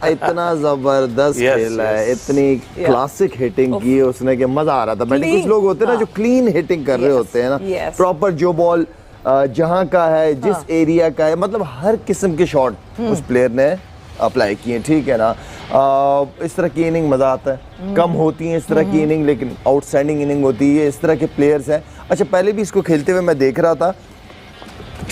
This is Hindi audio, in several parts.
इतना जबरदस्त खेला है, इतनी क्लासिक हिटिंग की है उसने कि मजा आ रहा था बैटिंग। कुछ लोग होते हैं ना जो क्लीन हिटिंग कर रहे होते हैं ना, प्रॉपर जो बॉल जहां का है, जिस एरिया का है, मतलब हर किस्म के शॉट उस प्लेयर ने अप्लाई किए, ठीक है ना। इस तरह की इनिंग मजा आता है, कम होती है इस तरह की इनिंग, लेकिन आउटस्टैंडिंग इनिंग होती है। इस तरह के प्लेयर्स हैं। अच्छा, पहले भी इसको खेलते हुए मैं देख रहा था,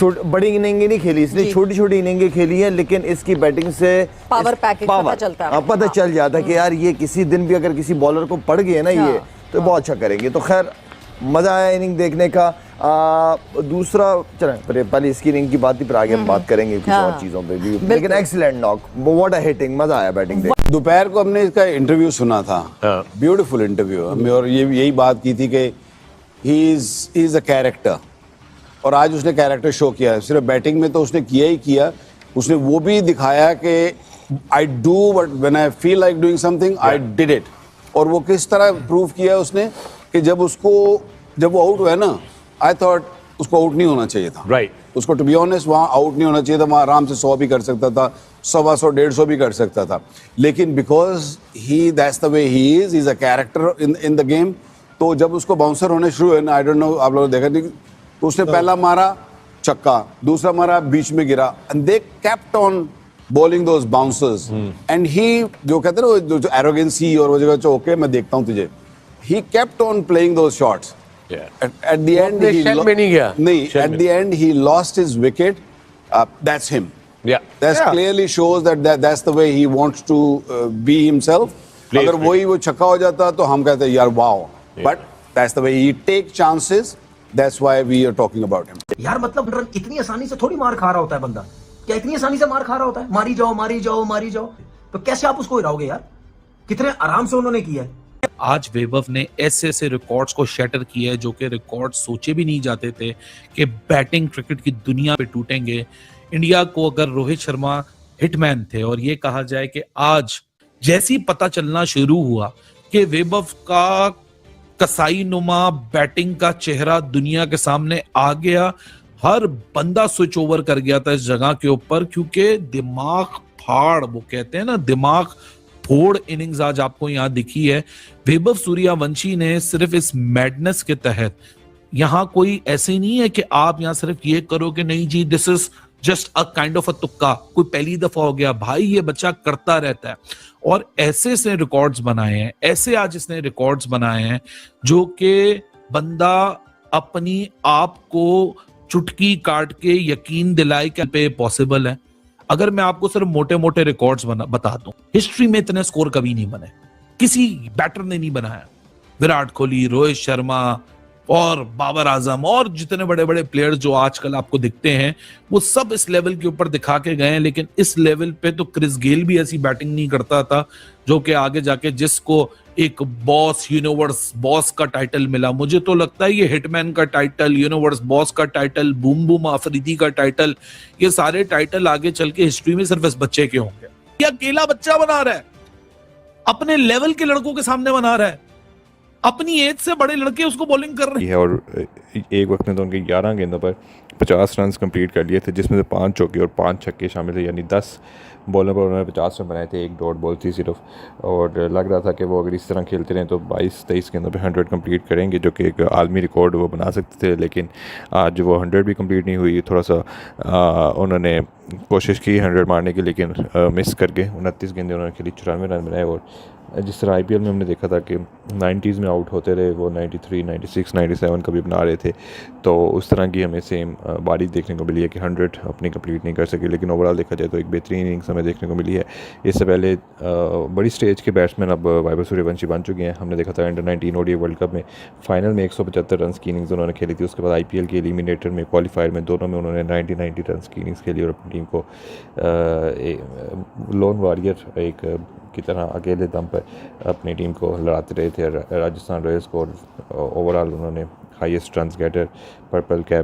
बड़ी इनिंग नहीं खेली इसने, छोटी छोटी इनिंगें खेली है, लेकिन इसकी बैटिंग से पावर पैकेज पता चलता है, पता चल जाता है कि यार ये किसी दिन भी अगर किसी बॉलर को पड़ गए ना ये तो बहुत अच्छा करेंगे। तो खैर मजा आया इनिंग देखने का। दूसरा चलें पहले इसकी इनिंग की बात ही, पर आगे हम बात करेंगे कुछ और चीजों पे भी, लेकिन excellent knock, what a hitting, मजा आया बैटिंग देख। दोपहर को हमने इसका इंटरव्यू सुना था, ब्यूटीफुल इंटरव्यू, और ये यही बात की थी कि ही इज अ कैरेक्टर, और आज उसने कैरेक्टर शो किया है। सिर्फ बैटिंग में तो उसने किया ही किया, उसने वो भी दिखाया कि I do but when I feel like doing something I did it. और वो किस तरह प्रूव किया उसने कि जब वो आउट हुआ ना, आई थॉट उसको आउट नहीं होना चाहिए था, राइट उसको टू बी ऑनेस्ट वहाँ आउट नहीं होना चाहिए था, वहाँ आराम से 100 भी कर सकता था, 125, 150 भी कर सकता था, लेकिन because he that's the way he is a character in the game. तो जब उसको बाउंसर होने शुरू हुए ना, आई डोंट नो आप लोगों ने देखा नहीं, उसने पहला मारा छक्का, दूसरा मारा बीच में गिरा, and they kept on bowling those bouncers, and he जो कहते हैं ना जो एरोगेंसी और वो जगह ओके मैं देखता हूं तुझे, he kept on playing those shots. At the end he lost his wicket. That's him. That clearly shows that's the way he wants to be himself. अगर वो छक्का हो जाता तो हम कहते यार wow, but that's the way he take chances. That's why we are talking about him. यार मतलब इतनी आसानी से थोड़ी मार खा रहा होता है बंदा, क्या इतनी आसानी से मार खा रहा होता है? मारी जाओ मारी जाओ मारी जाओ, तो कैसे आप उसको हिराओगे यार? कितने आराम से उन्होंने किया है। आज वैभव ने ऐसे रिकॉर्ड्स को शैटर किया है जो कि रिकॉर्ड सोचे भी नहीं जाते थे कि बैटिंग क्रिकेट की दुनिया पे टूटेंगे। इंडिया को अगर रोहित शर्मा हिटमैन थे, और ये कहा जाए कि आज जैसी पता चलना शुरू हुआ कि वैभव का कसाई नुमा बैटिंग का चेहरा दुनिया के सामने आ गया, हर बंदा स्विच ओवर कर गया था इस जगह के ऊपर, क्योंकि दिमाग फाड़, वो कहते हैं ना दिमाग फोड़ इनिंग्स आज आपको यहां दिखी है। वैभव सूर्यवंशी ने सिर्फ इस मैडनेस के तहत, यहां कोई ऐसे नहीं है कि आप यहां सिर्फ ये करो कि नहीं जी this is just a kind of a तुक्का, कोई पहली दफा हो गया, भाई ये बच्चा करता रहता है। और ऐसे इसने रिकॉर्ड्स बनाए हैं, ऐसे आज इसने रिकॉर्ड्स बनाए हैं जो कि बंदा अपनी आप को चुटकी काट के यकीन दिलाए कि पे पॉसिबल है। अगर मैं आपको सिर्फ मोटे मोटे रिकॉर्ड्स बता दूं, हिस्ट्री में इतने स्कोर कभी नहीं बने, किसी बैटर ने नहीं बनाया। विराट कोहली, रोहित शर्मा और बाबर आजम और जितने बड़े बड़े प्लेयर्स जो आजकल आपको दिखते हैं वो सब इस लेवल के ऊपर दिखा के गए हैं, लेकिन इस लेवल पे तो क्रिस गेल भी ऐसी बैटिंग नहीं करता था जो कि आगे जाके जिसको एक बॉस यूनिवर्स बॉस का टाइटल मिला। मुझे तो लगता है ये हिटमैन का टाइटल, यूनिवर्स बॉस का टाइटल, बूम बूम आफरीदी का टाइटल, ये सारे टाइटल आगे चल के हिस्ट्री में सिर्फ इस बच्चे के होंगे। ये अकेला बच्चा बना रहा है, अपने लेवल के लड़कों के सामने बना रहा है, अपनी एज से बड़े लड़के उसको बॉलिंग कर रहे हैं। और एक वक्त में तो उनके 11 गेंदों पर 50 रन कंप्लीट कर लिए थे, जिसमें से 5 चौके और 5 छक्के शामिल थे, यानी 10 बॉलों पर उन्होंने 50 रन बनाए थे, एक डॉट बॉल थी सिर्फ। और लग रहा था कि वो अगर इस तरह खेलते रहे तो 22-23 गेंदों पे 100 कंप्लीट करेंगे, जो कि एक आलमी रिकॉर्ड वो बना सकते थे, लेकिन आज वो 100 भी कंप्लीट नहीं हुई। थोड़ा सा उन्होंने कोशिश की 100 मारने की, लेकिन मिस कर गए। 29 गेंदें उन्होंने खेली, 94 रन बनाए। और जिस तरह IPL में हमने देखा था कि 90s में आउट होते रहे, वो 93, 96, 97 कभी बना रहे थे, तो उस तरह की हमें सेम बारी देखने को मिली है कि 100 अपनी कंप्लीट नहीं कर सकी। लेकिन ओवरऑल देखा जाए तो एक बेहतरीन इनिंग्स हमें देखने को मिली है। इससे पहले बड़ी स्टेज के बैट्समैन अब वैभव सूर्यवंशी बन चुके हैं। हमने देखा था अंडर 19 ODI वर्ल्ड कप में फाइनल में 175 रन की इनिंग्स उन्होंने खेली थी। उसके बाद IPL के एलिमिनेटर में, क्वालिफायर में, दोनों में उन्होंने 90 रन की इनिंग्स खेली और अपनी टीम को लोन वॉरियर एक की तरह अकेले दम पर अपनी टीम को लड़ाते रहे थे राजस्थान रॉयल्स को। ओवरऑल उन्होंने highest run getter, purple cap